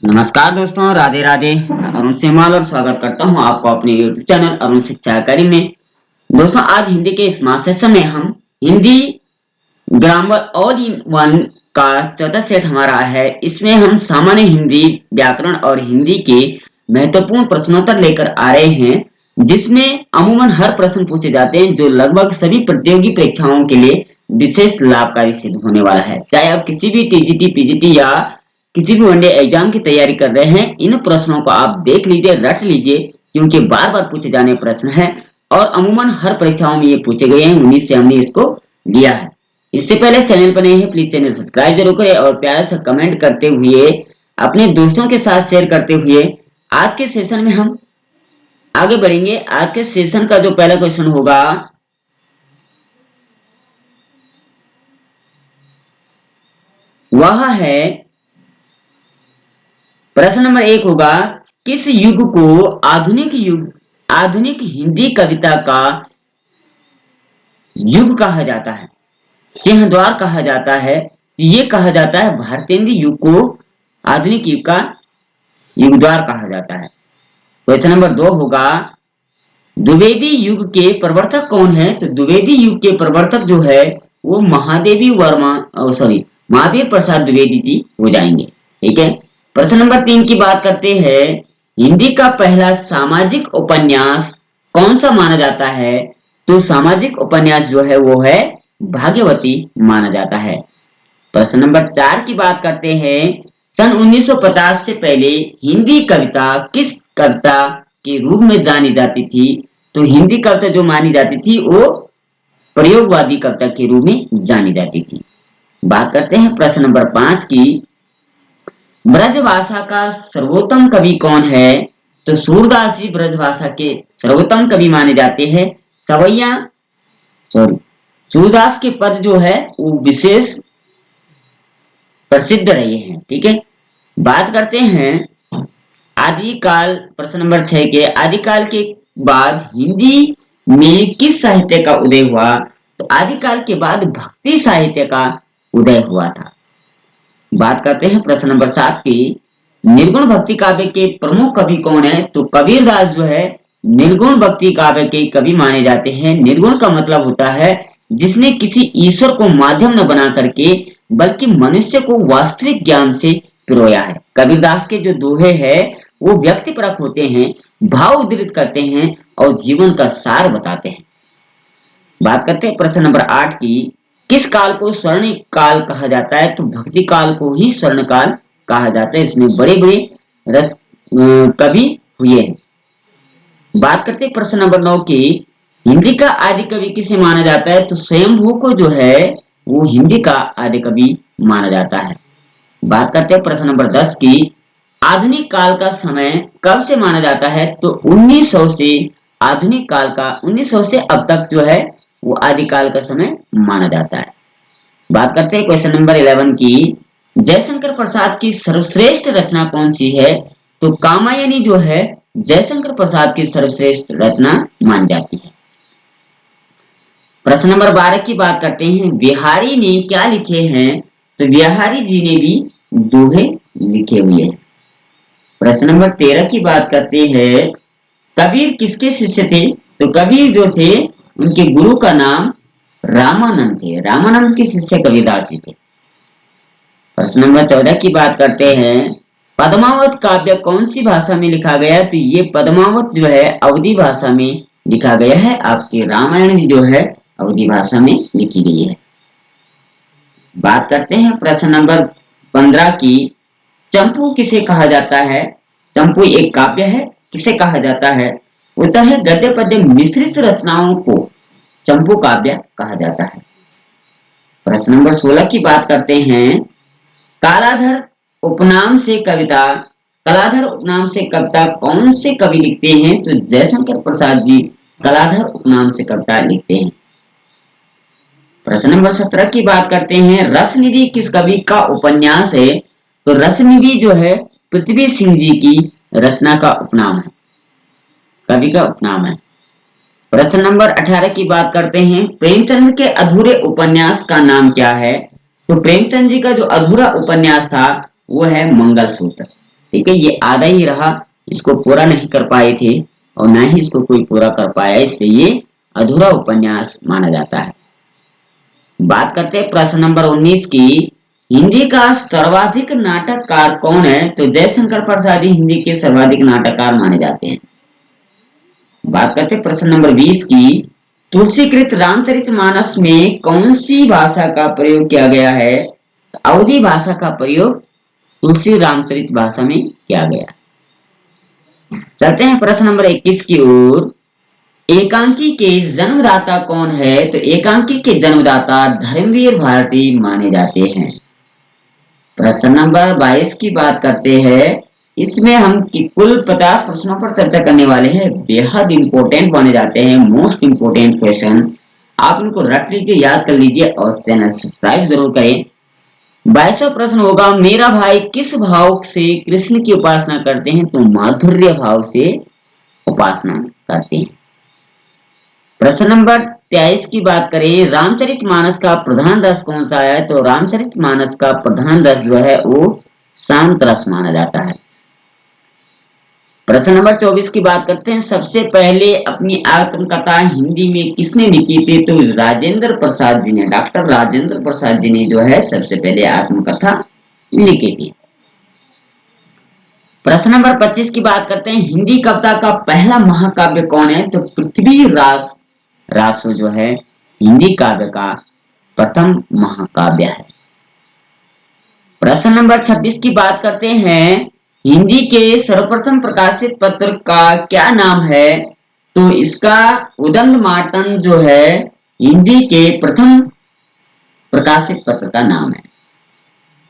नमस्कार दोस्तों, राधे राधे। अरुण सेमाल और स्वागत करता हूं आपको अपने YouTube चैनल अरुण शिक्षा अकादमी में। दोस्तों, आज हिंदी के इस महासेशन में हम Hindi grammar all in one का चौथा सेट हमारा है। इसमें हम सामान्य हिंदी व्याकरण और हिंदी के महत्वपूर्ण प्रश्नोत्तर लेकर आ रहे हैं, जिसमें अमूमन हर प्रश्न पूछे जाते हैं जो लगभग सभी प्रतियोगी परीक्षाओं के लिए विशेष लाभकारी सिद्ध होने वाला है। चाहे आप किसी भी टीजीटी, पीजीटी या किसी भी वनडे एग्जाम की तैयारी कर रहे हैं, इन प्रश्नों को आप देख लीजिए, रट लीजिए, क्योंकि बार बार पूछे जाने प्रश्न है और अमूमन हर परीक्षाओं में ये पूछे गए हैं। उन्हीं से हमने इसको लिया है। इससे पहले चैनल पर नए हैं, प्लीज चैनल सब्सक्राइब जरूर करें और प्यार से कमेंट करते हुए अपने दोस्तों के साथ शेयर करते हुए आज के सेशन में हम आगे बढ़ेंगे। आज के सेशन का जो पहला क्वेश्चन होगा वह है, प्रश्न नंबर 1 होगा, किस युग को आधुनिक हिंदी कविता का युग कहा जाता है? सिंहद्वार कहा जाता है। ये कहा जाता है भारतेंद्र युग को आधुनिक युग का युगद्वार कहा जाता है। क्वेश्चन नंबर 2 होगा, द्विवेदी युग के प्रवर्तक कौन है? तो द्विवेदी युग के प्रवर्तक जो है वो महादेव प्रसाद द्विवेदी जी हो जाएंगे। ठीक है। प्रश्न नंबर 3 की बात करते हैं, हिंदी का पहला सामाजिक उपन्यास कौन सा माना जाता है? तो सामाजिक उपन्यास जो है वो है भाग्यवती माना जाता है। प्रश्न नंबर 4 की बात करते हैं, सन 1950 से पहले हिंदी कविता किस कविता के रूप में जानी जाती थी? तो हिंदी कविता जो मानी जाती थी वो प्रयोगवादी कविता के रूप में जानी जाती थी। बात करते हैं प्रश्न नंबर 5 की, ब्रजभाषा का सर्वोत्तम कवि कौन है? तो सूरदास जी ब्रजभाषा के सर्वोत्तम कवि माने जाते हैं। सूरदास के पद जो है वो विशेष प्रसिद्ध रहे हैं। ठीक है। बात करते हैं आदिकाल, प्रश्न नंबर 6 के, आदिकाल के बाद हिंदी में किस साहित्य का उदय हुआ? तो आदिकाल के बाद भक्ति साहित्य का उदय हुआ था। बात करते हैं प्रश्न नंबर 7 की, निर्गुण भक्ति काव्य के प्रमुख कवि कौन है? तो कबीरदास जो है निर्गुण भक्ति काव्य के कवि माने जाते हैं। निर्गुण का मतलब होता है जिसने किसी ईश्वर को माध्यम न बना करके बल्कि मनुष्य को वास्तविक ज्ञान से पिरोया है। कबीरदास के जो दोहे हैं वो व्यक्तिपरक होते हैं, भाव उद्धृत करते हैं और जीवन का सार बताते हैं। बात करते हैं प्रश्न नंबर 8 की, किस काल को स्वर्ण काल कहा जाता है? तो भक्ति काल को ही स्वर्ण काल कहा जाता है। इसमें बड़े बड़े कवि हुए हैं। बात करते हैं प्रश्न नंबर 9 की, हिंदी का आदि कवि किसे माना जाता है? तो स्वयंभू को जो है वो हिंदी का आदि कवि माना जाता है। बात करते हैं प्रश्न नंबर 10 की, आधुनिक काल का समय कब से माना जाता है? तो 1900 से आधुनिक काल का 1900 से अब तक जो है वो आदिकाल का समय माना जाता है। बात करते हैं क्वेश्चन नंबर 11 की, जयशंकर प्रसाद की सर्वश्रेष्ठ रचना कौन सी है? तो कामायनी जो है जयशंकर प्रसाद की सर्वश्रेष्ठ रचना मानी जाती है। प्रश्न नंबर 12 की बात करते हैं, बिहारी ने क्या लिखे हैं? तो बिहारी जी ने भी दोहे लिखे हुए हैं। प्रश्न नंबर 13 की बात करते हैं, कबीर किसके शिष्य थे? तो कबीर जो थे उनके गुरु का नाम रामानंद थे। रामानंद के शिष्य कबीरदास जी थे। प्रश्न नंबर 14 की बात करते हैं, पद्मावत काव्य कौन सी भाषा में लिखा गया? तो ये पद्मावत जो है अवधी भाषा में लिखा गया है। आपके रामायण भी जो है अवधी भाषा में लिखी गई है। बात करते हैं प्रश्न नंबर 15 की, चंपू किसे कहा जाता है? चंपू एक काव्य है, किसे कहा जाता है? उत्तर है गद्य पद्य मिश्रित रचनाओं को चंपू काव्य कहा जाता है। प्रश्न नंबर 16 की बात करते हैं, कालाधर उपनाम से कविता कौन से कवि लिखते हैं? तो जयशंकर प्रसाद जी कलाधर उपनाम से कविता लिखते हैं। प्रश्न नंबर 17 की बात करते हैं, रसनिधि किस कवि का उपन्यास है? तो रसनिधि जो है पृथ्वी सिंह जी की रचना का उपनाम है, कवि का उपनाम है। प्रश्न नंबर 18 की बात करते हैं, प्रेमचंद के अधूरे उपन्यास का नाम क्या है? तो प्रेमचंद जी का जो अधूरा उपन्यास था वो है मंगलसूत्र। ठीक है, ये आधा ही रहा, इसको पूरा नहीं कर पाए थे और ना ही इसको कोई पूरा कर पाया, इसलिए ये अधूरा उपन्यास माना जाता है। बात करते हैं प्रश्न नंबर 19 की। हिंदी का सर्वाधिक नाटककार कौन है? तो जयशंकर प्रसाद ही हिंदी के सर्वाधिक नाटककार माने जाते हैं। बात करते हैं प्रश्न नंबर 20 की। तुलसीकृत रामचरितमानस में कौन सी भाषा का प्रयोग किया गया है? अवधी भाषा का प्रयोग तुलसी रामचरित भाषा में किया गया। चलते हैं प्रश्न नंबर 21 की ओर। एकांकी के जन्मदाता कौन है? तो एकांकी के जन्मदाता धर्मवीर भारती माने जाते हैं। प्रश्न नंबर 22 की बात करते हैं। इसमें हम कुल 50 प्रश्नों पर चर्चा करने वाले हैं, बेहद इंपॉर्टेंट माने जाते हैं, मोस्ट इंपॉर्टेंट क्वेश्चन। आप इनको रट लीजिए, याद कर लीजिए और चैनल सब्सक्राइब जरूर करें। 22वां प्रश्न होगा, मेरा भाई किस भाव से कृष्ण की उपासना करते हैं? तो माधुर्य भाव से उपासना करते हैं। प्रश्न नंबर 23 की बात करें, रामचरितमानस का प्रधान रस कौन सा है? तो रामचरितमानस का प्रधान रस जो है वो शांत रस माना जाता है। प्रश्न नंबर 24 की बात करते हैं, सबसे पहले अपनी आत्मकथा हिंदी में किसने लिखी थी? तो राजेंद्र प्रसाद जी ने, डॉक्टर राजेंद्र प्रसाद जी ने जो है सबसे पहले आत्मकथा लिखी थी। प्रश्न नंबर 25 की बात करते हैं, हिंदी कविता का पहला महाकाव्य कौन है? तो पृथ्वीराज रासो जो है हिंदी काव्य का प्रथम महाकाव्य है। प्रश्न नंबर 26 की बात करते हैं, हिंदी के सर्वप्रथम प्रकाशित पत्र का क्या नाम है? तो इसका उदंडमार्तन जो है हिंदी के प्रथम प्रकाशित पत्र का नाम है।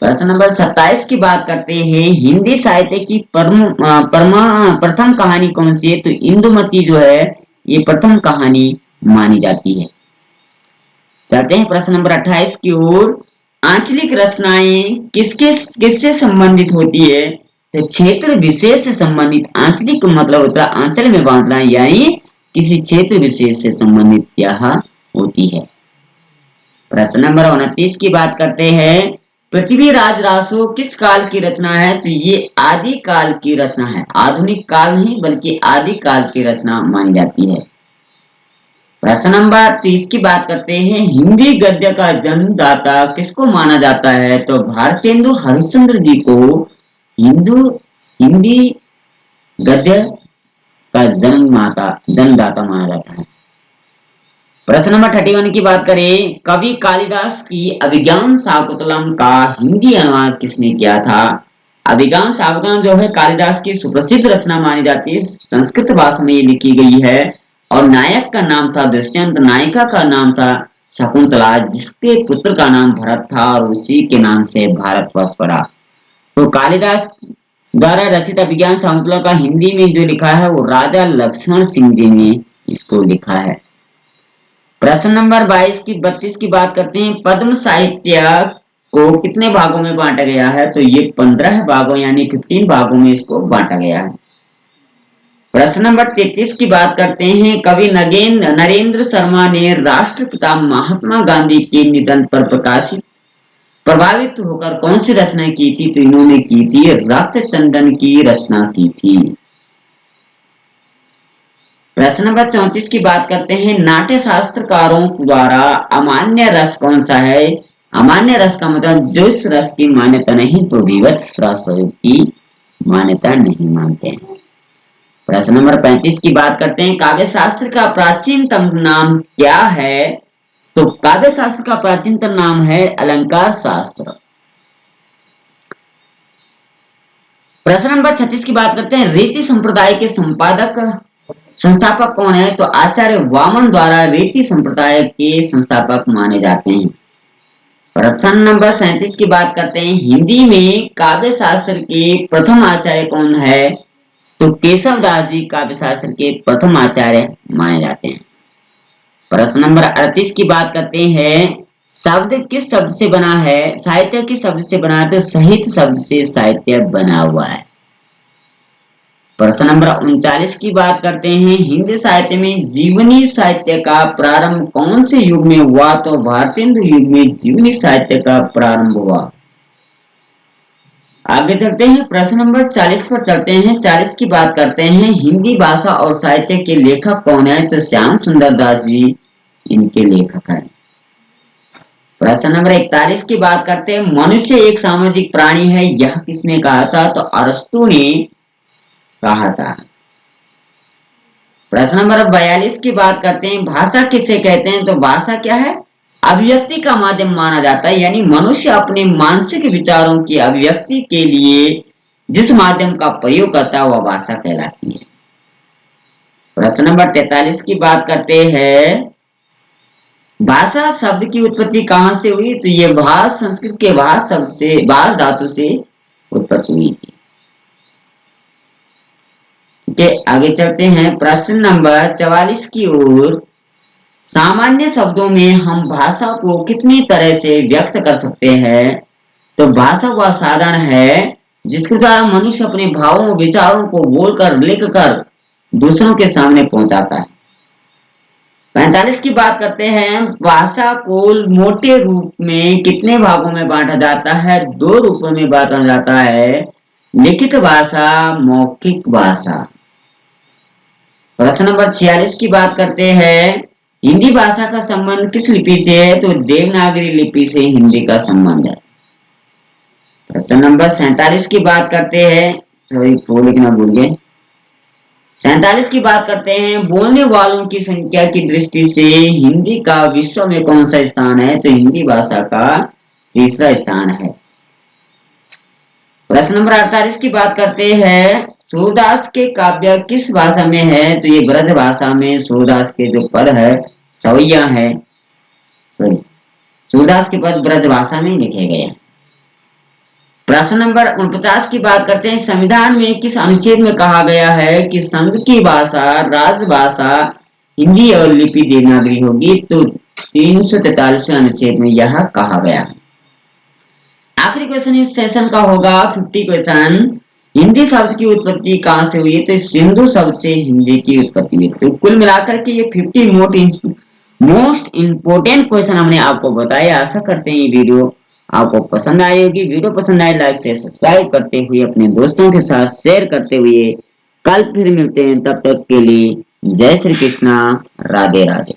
प्रश्न नंबर 27 की बात करते हैं, हिंदी साहित्य की प्रथम कहानी कौन सी है? तो इंदुमती जो है ये प्रथम कहानी मानी जाती है। चलते हैं प्रश्न नंबर 28 की ओर। आंचलिक रचनाएं किससे संबंधित होती है? तो क्षेत्र विशेष से संबंधित। आंचलिक मतलब होता है आंचल में बांटना, यानी किसी क्षेत्र विशेष से संबंधित यह होती है। प्रश्न नंबर 29 की बात करते हैं, पृथ्वीराज रासो किस काल की रचना है? तो ये आदि काल की रचना है, आधुनिक काल नहीं बल्कि आदि काल की रचना मानी जाती है। प्रश्न नंबर 30 की बात करते हैं, हिंदी गद्य का जन्मदाता किसको माना जाता है? तो भारतेंदु हरिश्चंद्र जी को हिंदी गद्य का जन्मदाता माना जाता है। प्रश्न नंबर 31 की बात करें, कवि कालिदास की अभिज्ञान शाकुंतलम का हिंदी अनुवाद किसने किया था? अभिज्ञान शाकुंतलम जो है कालिदास की सुप्रसिद्ध रचना मानी जाती है, संस्कृत भाषा में ये लिखी गई है और नायक का नाम था दुष्यंत, नायिका का नाम था शकुंतला, जिसके पुत्र का नाम भरत था और उसी के नाम से भारतवर्ष पड़ा। तो कालिदास द्वारा रचित अभिज्ञान शाकुंतलम का हिंदी में जो लिखा है वो राजा लक्ष्मण सिंह जी ने इसको लिखा है। प्रश्न नंबर 32 की बात करते हैं, पद्म साहित्य को कितने भागों में बांटा गया है? तो ये 15 भागों यानी 15 भागों में इसको बांटा गया है। प्रश्न नंबर 33 की बात करते हैं, कवि नरेंद्र शर्मा ने राष्ट्रपिता महात्मा गांधी के निधन पर प्रभावित होकर कौन सी रचना की थी? तो इन्होंने की थी रक्त चंदन की रचना की थी। प्रश्न नंबर 34 की बात करते हैं, नाट्य शास्त्रकारों द्वारा अमान्य रस कौन सा है? अमान्य रस का मतलब जिस रस की मान्यता नहीं तो विवत्स रस की मान्यता नहीं मानते हैं। प्रश्न नंबर 35 की बात करते हैं, काव्य शास्त्र का प्राचीनतम नाम क्या है? तो काव्य शास्त्र का प्राचीनतम नाम है अलंकार शास्त्र। प्रश्न नंबर 36 की बात करते हैं, रीति संप्रदाय के संस्थापक कौन है? तो आचार्य वामन द्वारा रीति संप्रदाय के संस्थापक माने जाते हैं। प्रश्न नंबर 37 की बात करते हैं, हिंदी में काव्य शास्त्र के प्रथम आचार्य कौन है? तो केशव दास जी काव्य शास्त्र के प्रथम आचार्य माने जाते हैं। प्रश्न नंबर 38 की बात करते हैं, शब्द किस शब्द से बना है? साहित्य किस शब्द से बना है? तो साहित्य शब्द से साहित्य बना हुआ है। प्रश्न नंबर 39 की बात करते हैं, हिंदी साहित्य में जीवनी साहित्य का प्रारंभ कौन से युग में हुआ? तो भारतेंदु युग में जीवनी साहित्य का प्रारंभ हुआ। आगे चलते हैं, प्रश्न नंबर 40 पर चलते हैं। 40 की बात करते हैं, हिंदी भाषा और साहित्य के लेखक कौन है? तो श्याम सुंदर दास जी इनके लेखक हैं। प्रश्न नंबर 41 की बात करते हैं, मनुष्य एक सामाजिक प्राणी है, यह किसने कहा था? तो अरस्तु ने कहा था। प्रश्न नंबर 42 की बात करते हैं, भाषा किसे कहते हैं? तो भाषा क्या है? अभिव्यक्ति का माध्यम माना जाता है, यानी मनुष्य अपने मानसिक विचारों की अभिव्यक्ति के लिए जिस माध्यम का प्रयोग करता है वह भाषा कहलाती है। प्रश्न नंबर 43 की बात करते हैं, भाषा शब्द की उत्पत्ति कहां से हुई? तो ये भाष संस्कृत के भाष शब्द से, भाष धातु से उत्पत्ति हुई थी। ठीक है, आगे चलते हैं, प्रश्न नंबर 44 की ओर। सामान्य शब्दों में हम भाषा को कितनी तरह से व्यक्त कर सकते हैं? तो भाषा वह साधन है जिसके द्वारा मनुष्य अपने भावों विचारों को बोलकर लिखकर दूसरों के सामने पहुंचाता है। 45 की बात करते हैं, भाषा को मोटे रूप में कितने भागों में बांटा जाता है? 2 रूपों में बांटा जाता है, लिखित भाषा, मौखिक भाषा। प्रश्न नंबर 46 की बात करते हैं, हिंदी भाषा का संबंध किस लिपि से है? तो देवनागरी लिपि से हिंदी का संबंध है। प्रश्न नंबर 47 की बात करते हैं, सॉरी फूल लिखना भूल गए। 47 की बात करते हैं, बोलने वालों की संख्या की दृष्टि से हिंदी का विश्व में कौन सा स्थान है? तो हिंदी भाषा का तीसरा स्थान है। प्रश्न नंबर 48 की बात करते हैं, सूरदास के काव्य किस भाषा में है? तो ये ब्रज भाषा में सूरदास के जो पद है सवैया है, सॉरी सूरदास के पद ब्रज भाषा में लिखे गए हैं। प्रश्न नंबर 49 की बात करते हैं, संविधान में किस अनुच्छेद में कहा गया है कि संघ की भाषा राजभाषा हिंदी और लिपि देवनागरी होगी? तो 343 अनुच्छेद में यह कहा गया है। आखिरी क्वेश्चन इस सेशन का होगा 50 क्वेश्चन, हिंदी शब्द की उत्पत्ति कहां से हुई? तो सिंधु शब्द से हिंदी की उत्पत्ति हुई। तो कुल मिलाकर के ये 50 मोस्ट इंपोर्टेंट क्वेश्चन हमने आपको बताए। आशा करते हैं ये वीडियो आपको पसंद आई होगी। वीडियो पसंद आए लाइक से सब्सक्राइब करते हुए अपने दोस्तों के साथ शेयर करते हुए कल फिर मिलते हैं, तब तक के लिए जय श्री कृष्णा, राधे राधे।